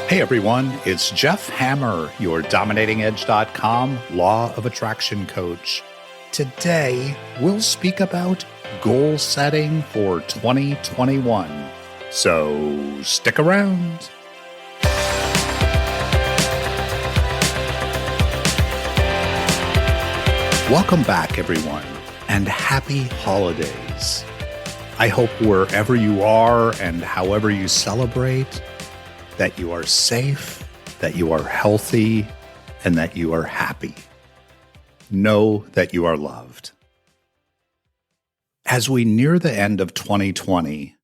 Hey everyone, it's Jeff Hammer, your DominatingEdge.com Law of Attraction coach. Today, we'll speak about goal setting for 2021. So stick around. Welcome back, everyone, and happy holidays. I hope wherever you are and however you celebrate, that you are safe, that you are healthy, and that you are happy. Know that you are loved. As we near the end of 2020,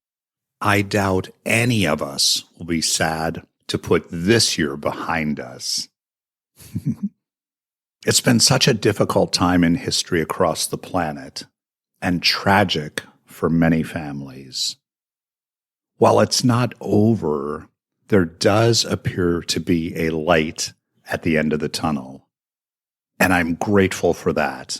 I doubt any of us will be sad to put this year behind us. It's been such a difficult time in history across the planet, and tragic for many families. While it's not over, there does appear to be a light at the end of the tunnel, and I'm grateful for that.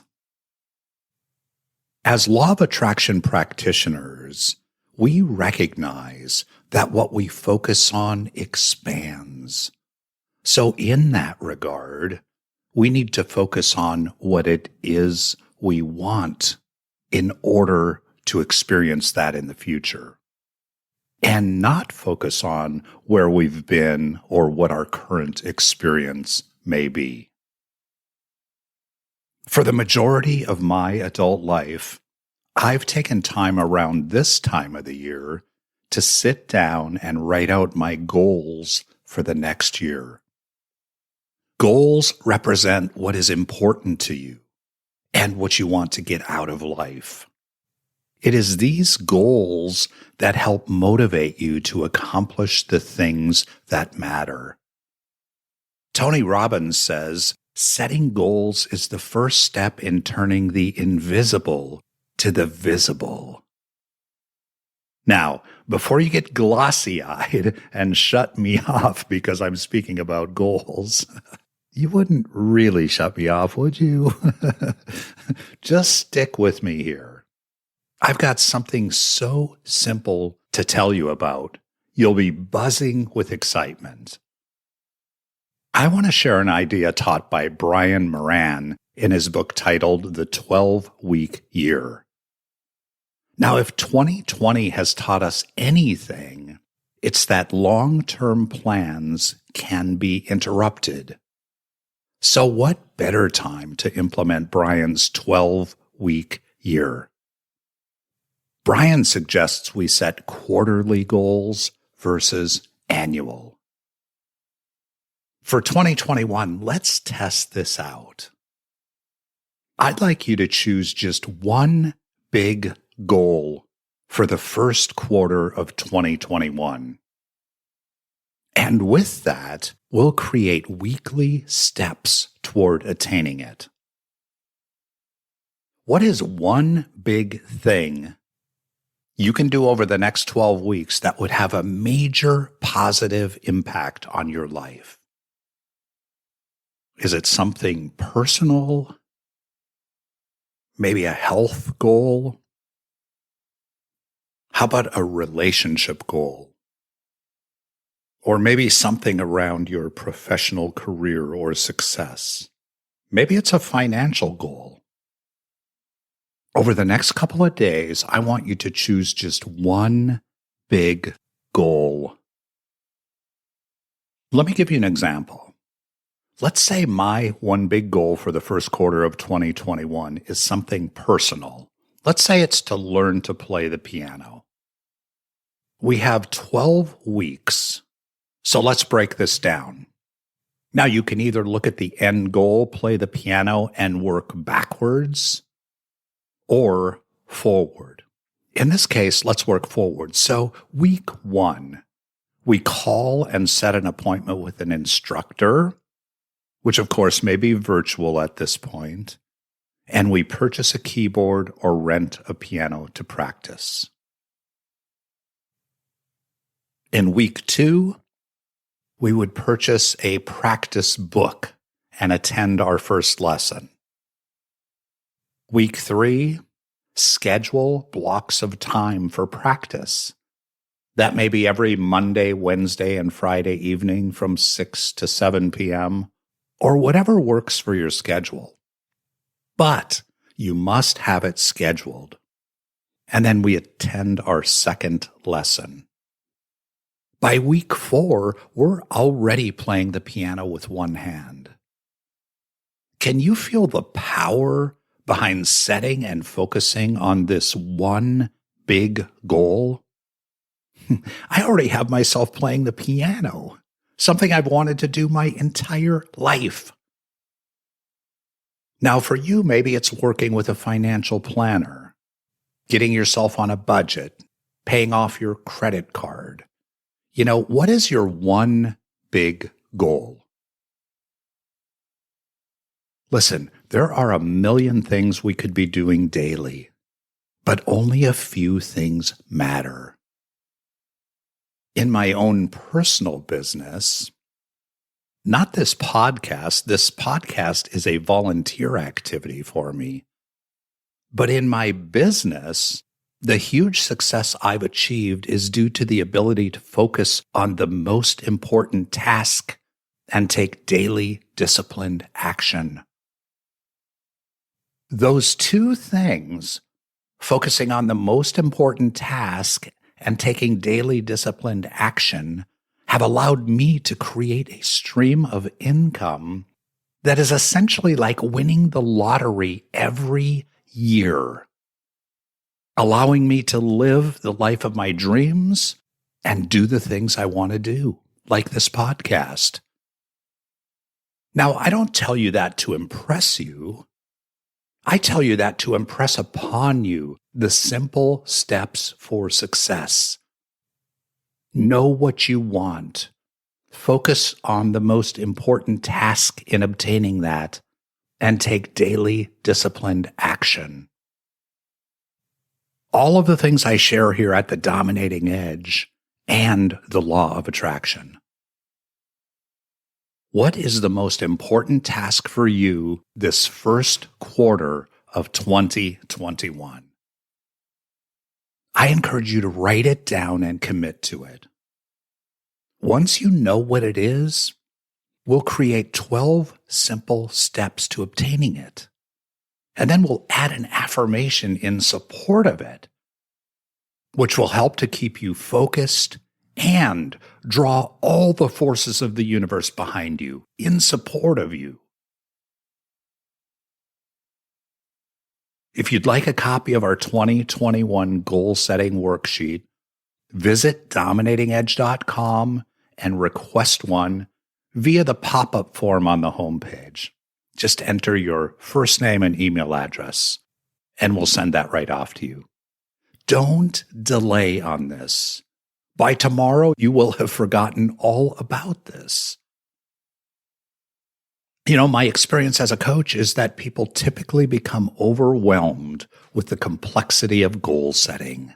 As Law of Attraction practitioners, we recognize that what we focus on expands. So in that regard, we need to focus on what it is we want in order to experience that in the future, and not focus on where we've been or what our current experience may be. For the majority of my adult life, I've taken time around this time of the year to sit down and write out my goals for the next year. Goals represent what is important to you and what you want to get out of life. It is these goals that help motivate you to accomplish the things that matter. Tony Robbins says, setting goals is the first step in turning the invisible to the visible. Now, before you get glossy-eyed and shut me off because I'm speaking about goals, you wouldn't really shut me off, would you? Just stick with me here. I've got something so simple to tell you about, you'll be buzzing with excitement. I want to share an idea taught by Brian Moran in his book titled The 12-Week Year. Now, if 2020 has taught us anything, it's that long-term plans can be interrupted. So what better time to implement Brian's 12-week year? Brian suggests we set quarterly goals versus annual. For 2021, let's test this out. I'd like you to choose just one big goal for the first quarter of 2021. And with that, we'll create weekly steps toward attaining it. What is one big thing you can do over the next 12 weeks that would have a major positive impact on your life? Is it something personal? Maybe a health goal? How about a relationship goal? Or maybe something around your professional career or success. Maybe it's a financial goal. Over the next couple of days, I want you to choose just one big goal. Let me give you an example. Let's say my one big goal for the first quarter of 2021 is something personal. Let's say it's to learn to play the piano. We have 12 weeks, so let's break this down. Now, you can either look at the end goal, play the piano, and work backwards, or forward. In this case, let's work forward. So week 1, we call and set an appointment with an instructor, which of course may be virtual at this point, and we purchase a keyboard or rent a piano to practice. In week 2, we would purchase a practice book and attend our first lesson. Week 3, schedule blocks of time for practice. That may be every Monday, Wednesday, and Friday evening from 6 to 7 p.m., or whatever works for your schedule. But you must have it scheduled. And then we attend our second lesson. By week 4, we're already playing the piano with one hand. Can you feel the power behind setting and focusing on this one big goal? I already have myself playing the piano, something I've wanted to do my entire life. Now, for you, maybe it's working with a financial planner, getting yourself on a budget, paying off your credit card. What is your one big goal? Listen, there are a million things we could be doing daily, but only a few things matter. In my own personal business, not this podcast is a volunteer activity for me. But in my business, the huge success I've achieved is due to the ability to focus on the most important task and take daily disciplined action. Those two things, focusing on the most important task and taking daily disciplined action, have allowed me to create a stream of income that is essentially like winning the lottery every year, allowing me to live the life of my dreams and do the things I want to do, like this podcast. Now, I don't tell you that to impress you. I tell you that to impress upon you the simple steps for success. Know what you want. Focus on the most important task in obtaining that, and take daily disciplined action. All of the things I share here at The Dominating Edge and the Law of Attraction. What is the most important task for you this first quarter of 2021? I encourage you to write it down and commit to it. Once you know what it is, we'll create 12 simple steps to obtaining it. And then we'll add an affirmation in support of it, which will help to keep you focused and draw all the forces of the universe behind you, in support of you. If you'd like a copy of our 2021 goal-setting worksheet, visit dominatingedge.com and request one via the pop-up form on the homepage. Just enter your first name and email address, and we'll send that right off to you. Don't delay on this. By tomorrow, you will have forgotten all about this. My experience as a coach is that people typically become overwhelmed with the complexity of goal setting.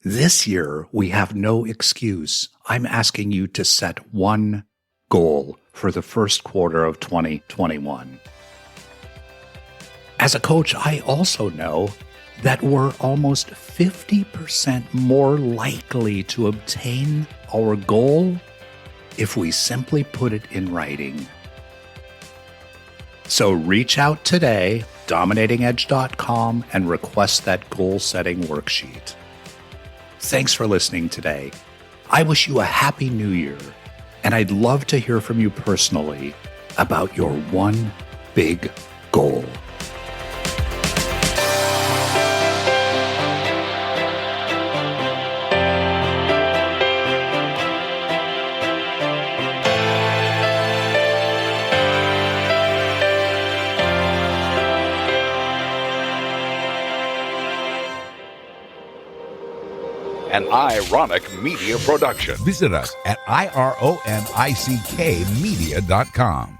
This year, we have no excuse. I'm asking you to set one goal for the first quarter of 2021. As a coach, I also know that we're almost 50% more likely to obtain our goal if we simply put it in writing. So reach out today, dominatingedge.com, and request that goal-setting worksheet. Thanks for listening today. I wish you a happy new year, and I'd love to hear from you personally about your one big goal. An Ironic Media Production. Visit us at ironickmedia.com.